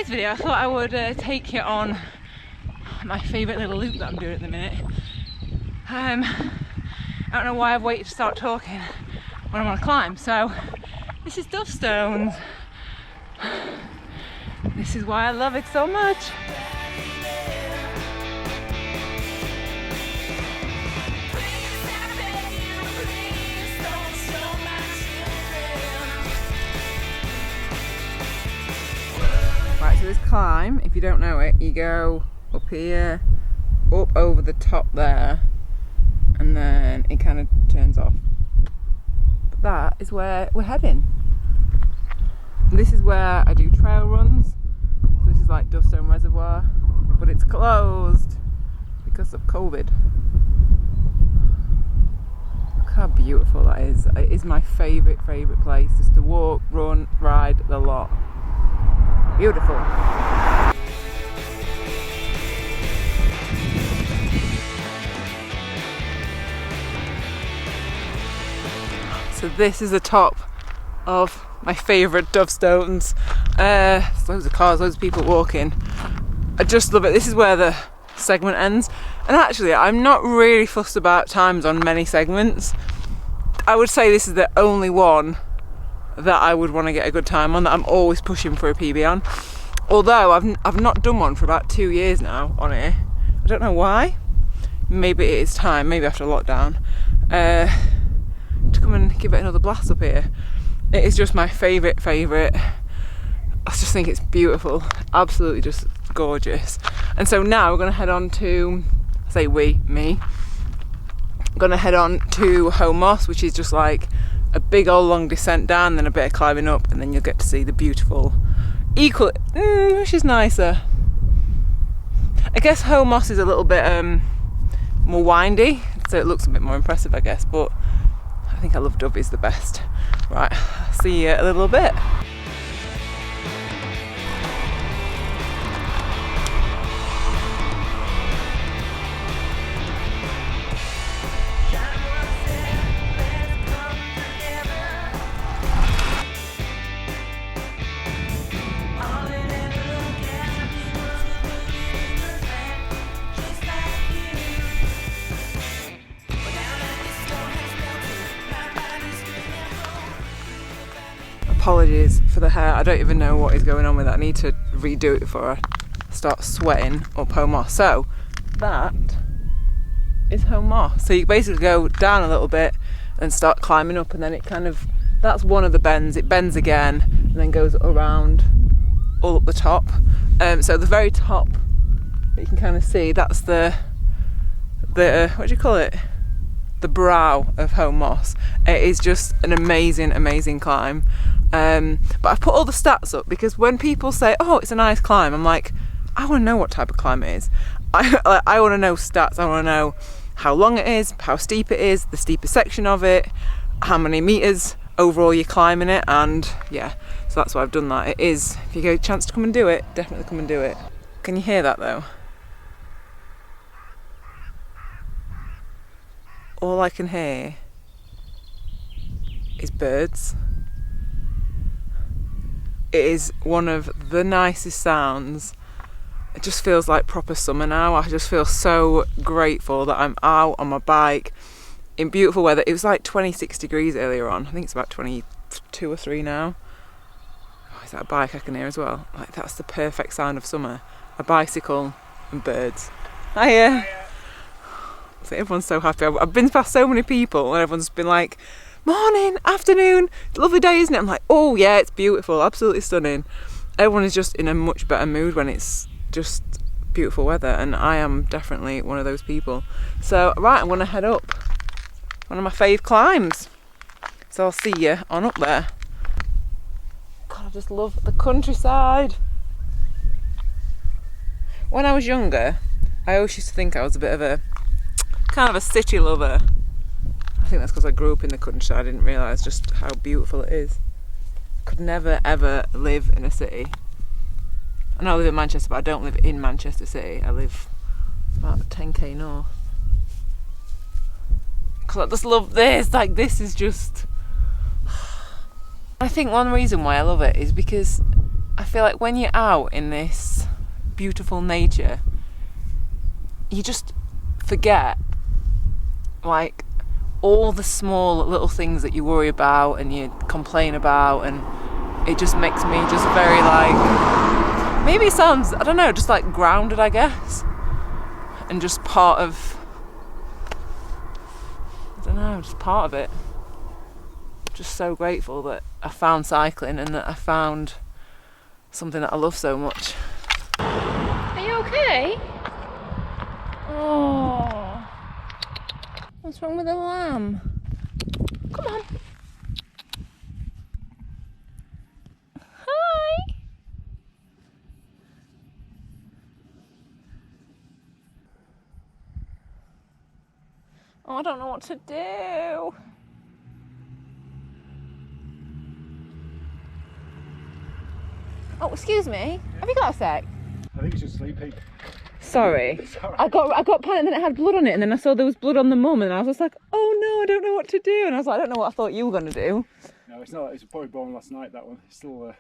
today's video I thought I would take you on my favourite little loop that I'm doing at the minute. I don't know why I've waited to start talking when I'm on a climb. So this is Duff Stones. This is why I love it so much. Right, so this climb, if you don't know it, you go up here, up over the top there, and then it kind of turns off. But that is where we're heading. And this is where I do trail runs. So this is like Duff Stone Reservoir, but it's closed because of COVID. Look how beautiful that is. It is my favourite place, just to walk, run, ride the lot. Beautiful. So this is the top of my favourite Duff Stones. There's loads of cars, loads of people walking. I just love it. This is where the segment ends. And actually, I'm not really fussed about times on many segments. I would say this is the only one that I would want to get a good time on, that I'm always pushing for a PB on. Although I've not done one for about 2 years now on here. I don't know why. Maybe it is time, maybe after lockdown, to come and give it another blast up here. It is just my favourite. I just think it's beautiful, absolutely just gorgeous. And so now we're going to head on to, me, I'm going to head on to Home Moss, which is just like a big old long descent down, then a bit of climbing up, and then you'll get to see the beautiful which is nicer. I guess Home Moss is a little bit more windy, so it looks a bit more impressive, I guess, but I think I love Dovy's the best. Right, see you a little bit. Apologies for the hair, I don't even know what is going on with that. I need to redo it before I start sweating up Home Moss. So that is Home Moss. So you basically go down a little bit and start climbing up, and then it kind of, that's one of the bends, it bends again and then goes around all up the top. So the very top that you can kind of see, that's the what do you call it? The brow of Home Moss. It is just an amazing climb. But I've put all the stats up because when people say, oh, it's a nice climb, I'm like, I want to know what type of climb it is. I want to know stats. I want to know how long it is, how steep it is, the steepest section of it, how many meters overall you're climbing it, and yeah, so that's why I've done that. It is, if you get a chance to come and do it, definitely come and do it. Can you hear that though? All I can hear is birds. It is one of the nicest sounds. It just feels like proper summer now. I just feel so grateful that I'm out on my bike in beautiful weather. It was like 26 degrees earlier on. I think it's about 22 or 3 now. Oh, is that a bike I can hear as well? Like, that's the perfect sound of summer. A bicycle and birds. Hiya. So everyone's so happy. I've been past so many people and everyone's been like, morning, afternoon, it's a lovely day, isn't it? I'm like, oh yeah, it's beautiful, absolutely stunning. Everyone is just in a much better mood when it's just beautiful weather, and I am definitely one of those people. So right, I'm gonna head up one of my fave climbs. So I'll see you on up there. God, I just love the countryside. When I was younger, I always used to think I was a bit of a kind of a city lover. I think that's because I grew up in the country. I didn't realise just how beautiful it is. Could never ever live in a city. I know I live in Manchester, but I don't live in Manchester City. I live about 10k north. Because I just love this. Like, this is just... I think one reason why I love it is because I feel like when you're out in this beautiful nature, you just forget like all the small little things that you worry about and you complain about, and it just makes me just very like, maybe it sounds, I don't know, just like grounded, I guess, and just part of, I don't know, just part of it. Just so grateful that I found cycling and that I found something that I love so much. Are you okay? Oh, what's wrong with the lamb? Come on. Hi. Oh, I don't know what to do. Oh, excuse me. Have you got a sec? I think it's just sleeping. Sorry. I got panicked and then it had blood on it, and then I saw there was blood on the mum, and I was just like, oh no, I don't know what to do. And I was like, I don't know what I thought you were going to do. No, it's not. It's probably born last night, that one. It's still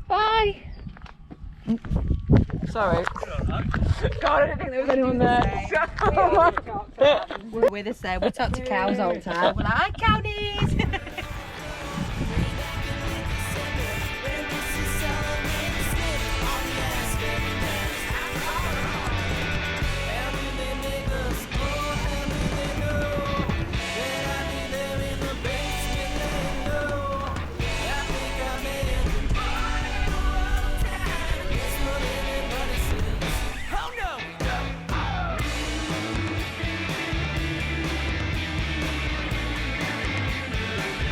Bye. Sorry. God, I didn't think there was anyone there. We're the same. We talk to cows all the time. We're like, hi, cowdies.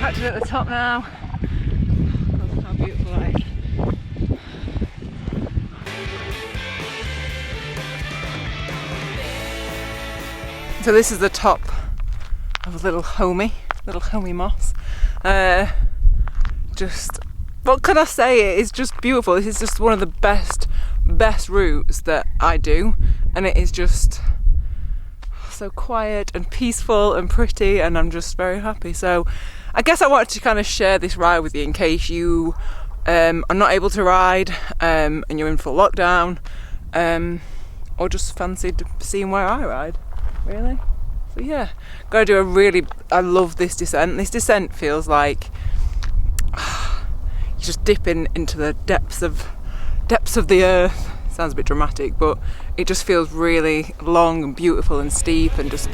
Actually at the top now. Look how beautiful that is. So this is the top of Little Homey Moss. Just, what can I say? It is just beautiful. This is just one of the best routes that I do, and it is just so quiet and peaceful and pretty, and I'm just very happy. So I guess I wanted to kind of share this ride with you in case you are not able to ride and you're in full lockdown, or just fancied seeing where I ride, really. So yeah, gotta do I love this descent. This descent feels like you're just dipping into the depths of the earth. Sounds a bit dramatic, but it just feels really long and beautiful and steep and just